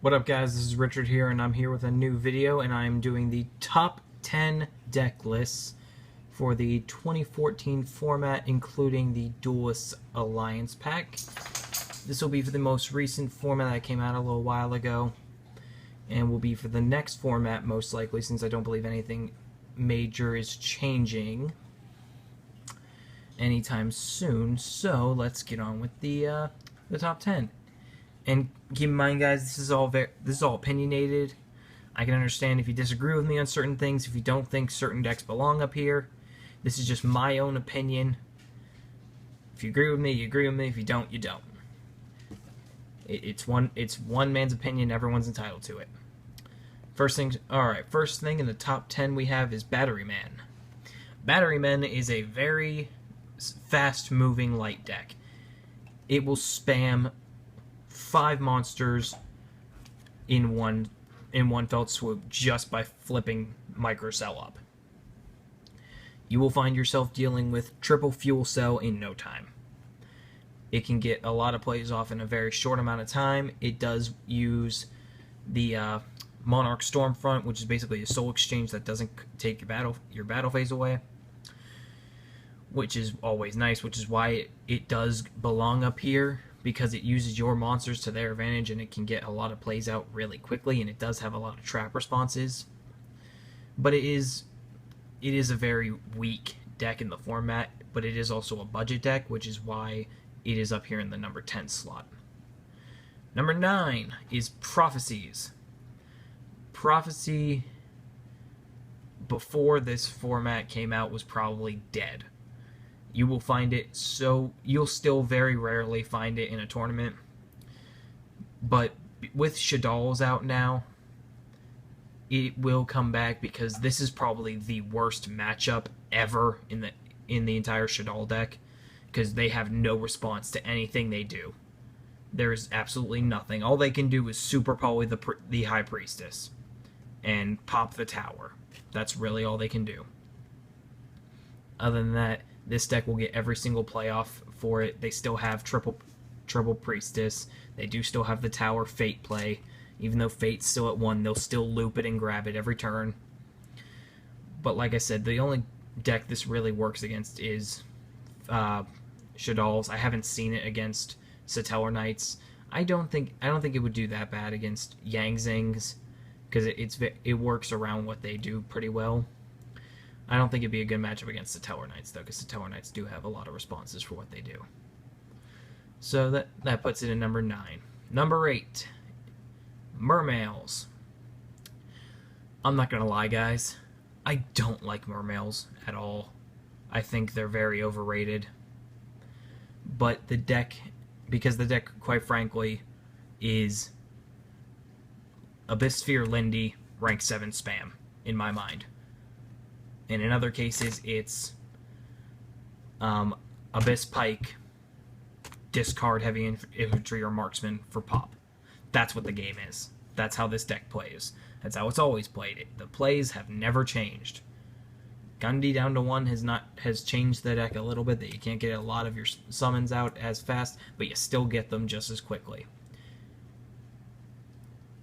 What up guys, this is Richard here and I'm here with a new video and I'm doing the top 10 deck lists for the 2014 format including the Duelist Alliance pack. This will be for the most recent format that came out a little while ago and will be for the next format most likely since I don't believe anything major is changing anytime soon. So let's get on with the top 10. And keep in mind, guys, this is all opinionated. I can understand if you disagree with me on certain things, if you don't think certain decks belong up here. This is just my own opinion. If you agree with me, you agree with me. If you don't, you don't. It's one man's opinion. Everyone's entitled to it. First thing in the top 10 we have is Batteryman. Batteryman is a very fast-moving light deck. It will spam 5 monsters in one felt swoop just by flipping Microcell up. You will find yourself dealing with triple fuel cell in no time. It can get a lot of plays off in a very short amount of time. It does use the Monarch Stormfront, which is basically a soul exchange that doesn't take your battle phase away, which is always nice, which is why it does belong up here, because it uses your monsters to their advantage and it can get a lot of plays out really quickly, and it does have a lot of trap responses. But it is a very weak deck in the format, but it is also a budget deck, which is why it is up here in the number 10 slot. Number 9 is Prophecies. Prophecy, before this format came out, was probably dead. You will find it, so you'll still very rarely find it in a tournament. But with Shaddolls out now, it will come back, because this is probably the worst matchup ever in the entire Shaddol deck, because they have no response to anything they do. There is absolutely nothing. All they can do is super poly the High Priestess and pop the tower. That's really all they can do. Other than that, this deck will get every single playoff for it. They still have triple Priestess. They do still have the tower Fate play. Even though Fate's still at 1, they'll still loop it and grab it every turn. But like I said, the only deck this really works against is Shaddolls. I haven't seen it against Satellar Knights. I don't think it would do that bad against Yang Zings, because it works around what they do pretty well. I don't think it'd be a good matchup against the Satellar Knights, though, because the Satellar Knights do have a lot of responses for what they do. So that puts it in number 9. Number 8, Mermails. I'm not gonna lie, guys. I don't like Mermails at all. I think they're very overrated. But the deck, because the deck, quite frankly, is Abyss Sphere Lindy, rank 7 spam, in my mind. And in other cases, it's Abyss Pike, discard heavy infantry or marksman for pop. That's what the game is. That's how this deck plays. That's how it's always played. The plays have never changed. Gundy down to 1 has changed the deck a little bit, that you can't get a lot of your summons out as fast, but you still get them just as quickly.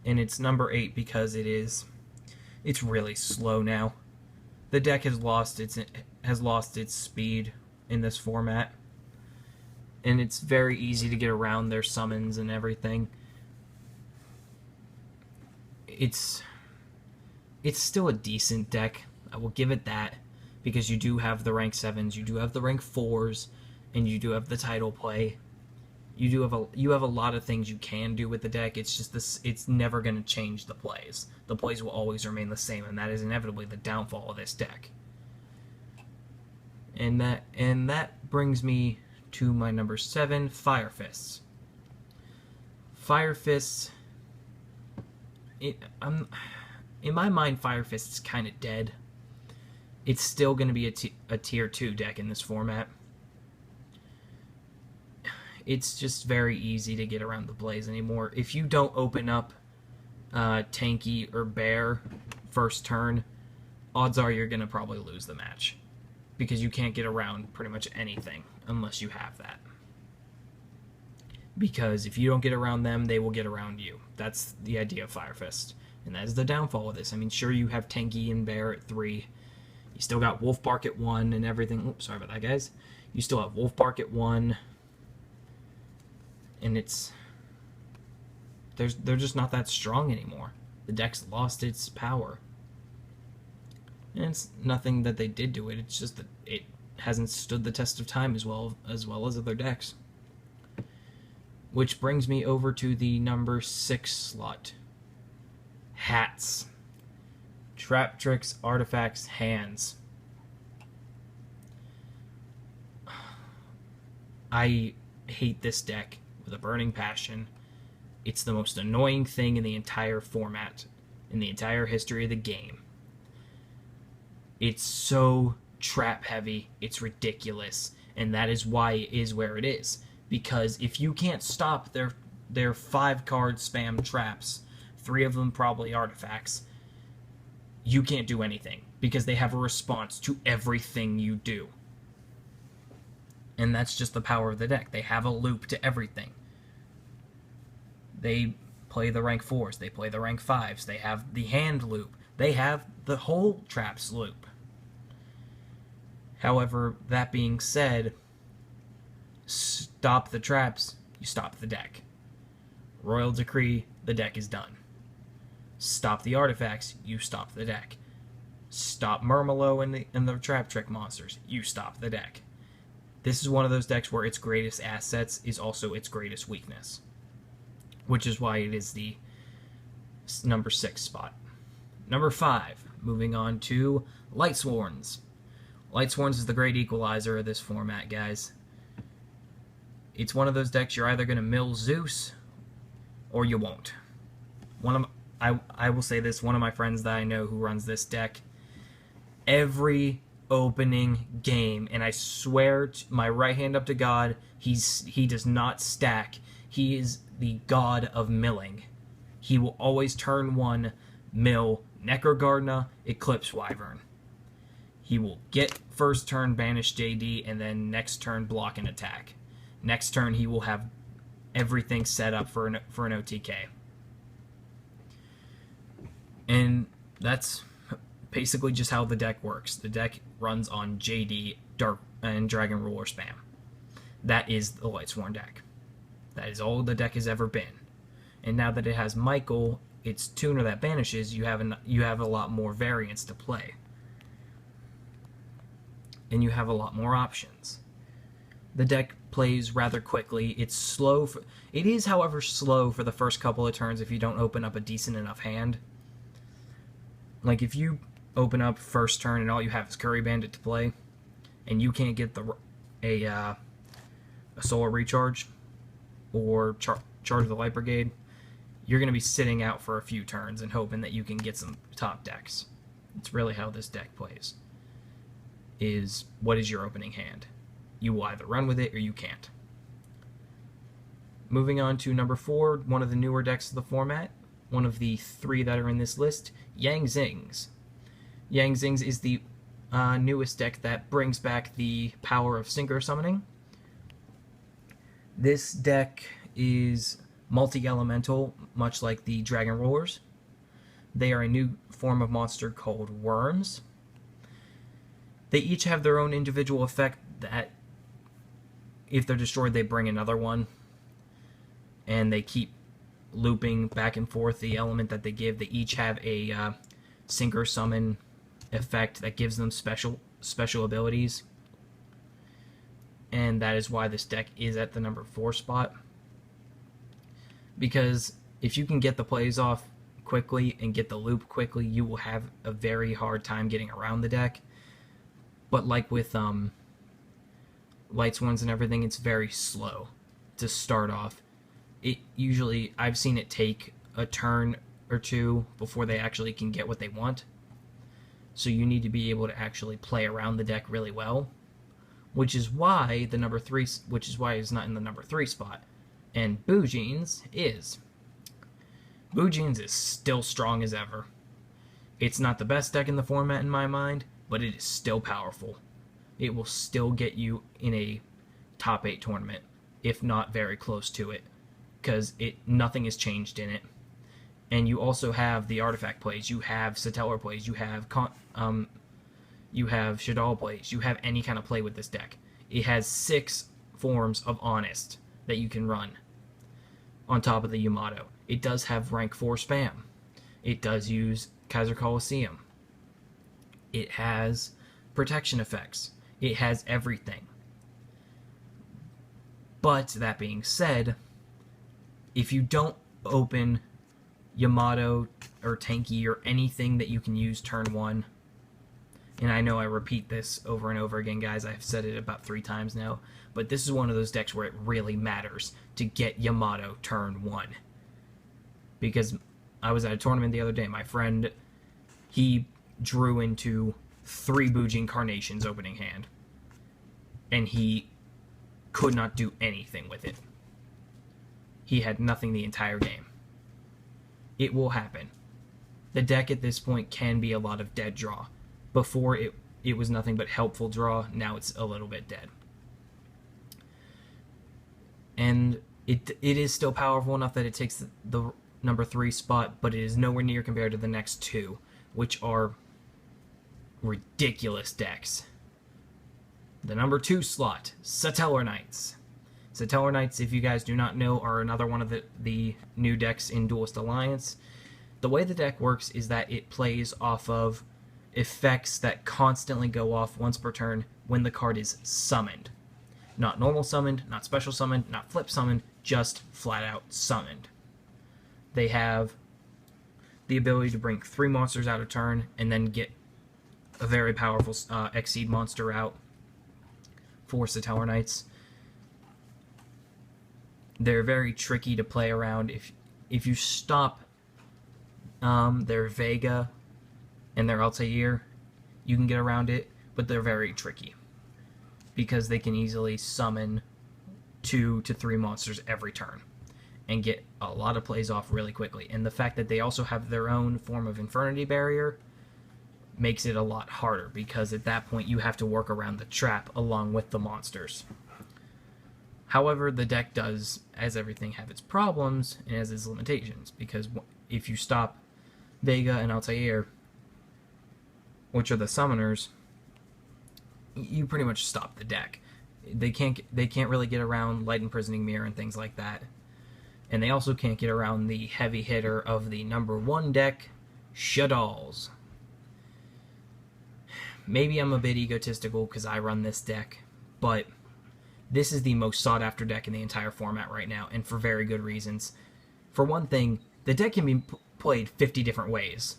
And it's number 8 because it's really slow now. The deck has lost its speed in this format, and it's very easy to get around their summons and everything. It's still a decent deck. I will give it that, because you do have the rank 7s, you do have the rank 4s, and you do have the title play. You have a lot of things you can do with the deck. It's just it's never going to change the plays. The plays will always remain the same, and that is inevitably the downfall of this deck. And that brings me to my number 7, Fire Fists. Fire Fists, in my mind, Fire Fists is kind of dead. It's still going to be a tier 2 deck in this format. It's just very easy to get around the plays anymore. If you don't open up Tanky or Bear first turn, odds are you're going to probably lose the match, because you can't get around pretty much anything unless you have that. because if you don't get around them, they will get around you. That's the idea of Fire Fist, and that is the downfall of this. I mean, sure, you have Tenki and Bear at 3. You still got Wolfbark at 1 and everything. Oops, sorry about that, guys. You still have Wolfbark at 1, and they're just not that strong anymore. The deck's lost its power. And it's nothing that they did to it, it's just that it hasn't stood the test of time as well as other decks. Which brings me over to the number 6 slot. Hats. Trap Tricks, Artifacts, Hands. I hate this deck with a burning passion. It's the most annoying thing in the entire format, in the entire history of the game. It's so trap heavy, it's ridiculous, and that is why it is where it is. Because if you can't stop their 5-card spam traps, 3 of them probably artifacts, you can't do anything, because they have a response to everything you do. And that's just the power of the deck. They have a loop to everything. They play the rank 4s, they play the rank 5s, they have the hand loop, they have the whole traps loop. However, that being said, stop the traps, you stop the deck. Royal Decree, the deck is done. Stop the artifacts, you stop the deck. Stop Murmillo and the Trap Trick monsters, you stop the deck. This is one of those decks where its greatest assets is also its greatest weakness, which is why it is the number 6 spot. Number 5, moving on to Lightsworns. Lightsworns is the great equalizer of this format, guys. It's one of those decks you're either going to mill Zeus or you won't. I will say this, one of my friends that I know who runs this deck, every opening game, and I swear to my right hand up to God, he does not stack. He is the god of milling. He will always turn 1, mill Necrogardna, Eclipse Wyvern. He will get first turn banish JD, and then next turn block and attack. Next turn he will have everything set up for an OTK. And that's basically just how the deck works. The deck runs on JD, Dark, and Dragon Ruler spam. That is the Lightsworn deck. That is all the deck has ever been. And now that it has Michael, its tuner that banishes, you have a lot more variants to play. And you have a lot more options. The deck plays rather quickly. It's slow. It is, however, slow for the first couple of turns if you don't open up a decent enough hand. Like, if you open up first turn and all you have is Curry Bandit to play, and you can't get a Solar Recharge or Charge the Light Brigade, you're going to be sitting out for a few turns and hoping that you can get some top decks. It's really how this deck plays. Is what is your opening hand? You will either run with it or you can't. Moving on to number 4, one of the newer decks of the format, one of the 3 that are in this list, Yang Zings. Yang Zings is the newest deck that brings back the power of Synchro Summoning. This deck is multi-elemental, much like the Dragon Rulers. They are a new form of monster called Worms. They each have their own individual effect that, if they're destroyed, they bring another one. And they keep looping back and forth the element that they give. They each have a Synchro Summon effect that gives them special abilities. And that is why this deck is at the number 4 spot. Because if you can get the plays off quickly and get the loop quickly, you will have a very hard time getting around the deck. But like with Lightsworns and everything, it's very slow to start off. It usually, I've seen it take a turn or 2 before they actually can get what they want. So you need to be able to actually play around the deck really well, which is why the number 3, which is why it's not in the number 3 spot. And Bujins is. Bujins is still strong as ever. It's not the best deck in the format in my mind, but it is still powerful. It will still get you in a top 8 tournament if not very close to it, because nothing has changed in it. And you also have the artifact plays, you have Satellar plays, you have Shaddoll plays, you have any kind of play with this deck. It has 6 forms of Honest that you can run on top of the Yamato. It does have rank 4 spam. It does use Kaiser Coliseum. It has protection effects. It has everything. But that being said, if you don't open Yamato or Tanky or anything that you can use turn 1, and I know I repeat this over and over again, guys, I've said it about 3 times now, but this is one of those decks where it really matters to get Yamato turn 1. Because I was at a tournament the other day, my friend, he drew into 3 Boujing Carnations opening hand, and he could not do anything with it. He had nothing the entire game. It will happen. The deck at this point can be a lot of dead draw. Before it was nothing but helpful draw, now it's a little bit dead. And it is still powerful enough that it takes the number 3 spot, but it is nowhere near compared to the next 2, which are ridiculous decks. The number 2 slot, Satellar Knights. Satellar Knights, if you guys do not know, are another one of the new decks in Duelist Alliance. The way the deck works is that it plays off of effects that constantly go off once per turn when the card is summoned. Not normal summoned, not special summoned, not flip summoned, just flat out summoned. They have the ability to bring 3 monsters out a turn and then get a very powerful Exceed monster out for Satellar Knights. They're very tricky to play around. If you stop their Vega and their Altair, you can get around it, but they're very tricky because they can easily summon 2 to 3 monsters every turn and get a lot of plays off really quickly. And the fact that they also have their own form of Infernity Barrier makes it a lot harder, because at that point you have to work around the trap along with the monsters. However, the deck does, as everything, have its problems and has its limitations, because if you stop Vega and Altair, which are the summoners, you pretty much stop the deck. They can't really get around Light Imprisoning Mirror and things like that. And they also can't get around the heavy hitter of the number 1 deck, Shaddolls. Maybe I'm a bit egotistical because I run this deck, but this is the most sought after deck in the entire format right now, and for very good reasons. For one thing, the deck can be played 50 different ways.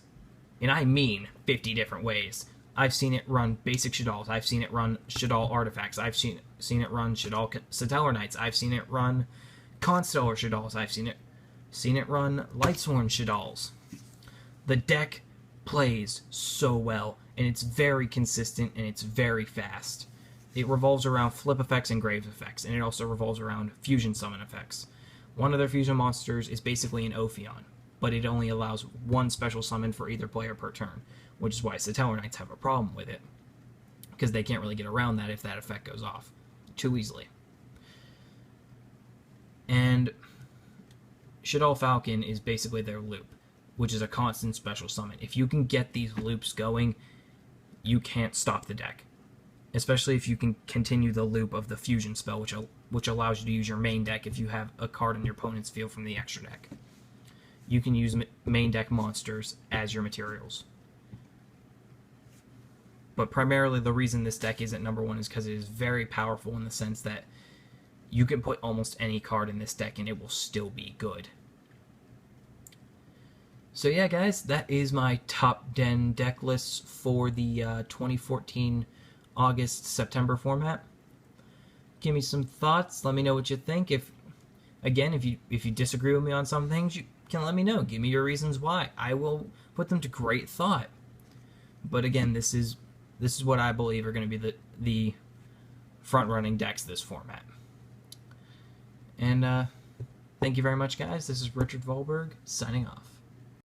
And I mean 50 different ways. I've seen it run basic Shaddolls. I've seen it run Shaddoll Artifacts. I've seen it run Shaddoll Satellar Knights. I've seen it run Constellar Shaddolls. I've seen it run Lightsworn Shaddolls. The deck plays so well, and it's very consistent, and it's very fast. It revolves around flip effects and graves effects, and it also revolves around fusion summon effects. One of their fusion monsters is basically an Ophion, but it only allows 1 special summon for either player per turn, which is why Satellar Knights have a problem with it, because they can't really get around that if that effect goes off too easily. And Shaddoll Falcon is basically their loop, which is a constant special summon. If you can get these loops going, you can't stop the deck. Especially if you can continue the loop of the fusion spell, which allows you to use your main deck if you have a card in your opponent's field from the extra deck. You can use main deck monsters as your materials. But primarily the reason this deck isn't number 1 is because it is very powerful in the sense that you can put almost any card in this deck and it will still be good. So yeah, guys, that is my top 10 deck lists for the 2014 August-September format. Give me some thoughts. Let me know what you think. If you disagree with me on some things, you can let me know. Give me your reasons why. I will put them to great thought. But again, this is what I believe are going to be the front-running decks this format. And thank you very much, guys. This is Richard Volberg signing off.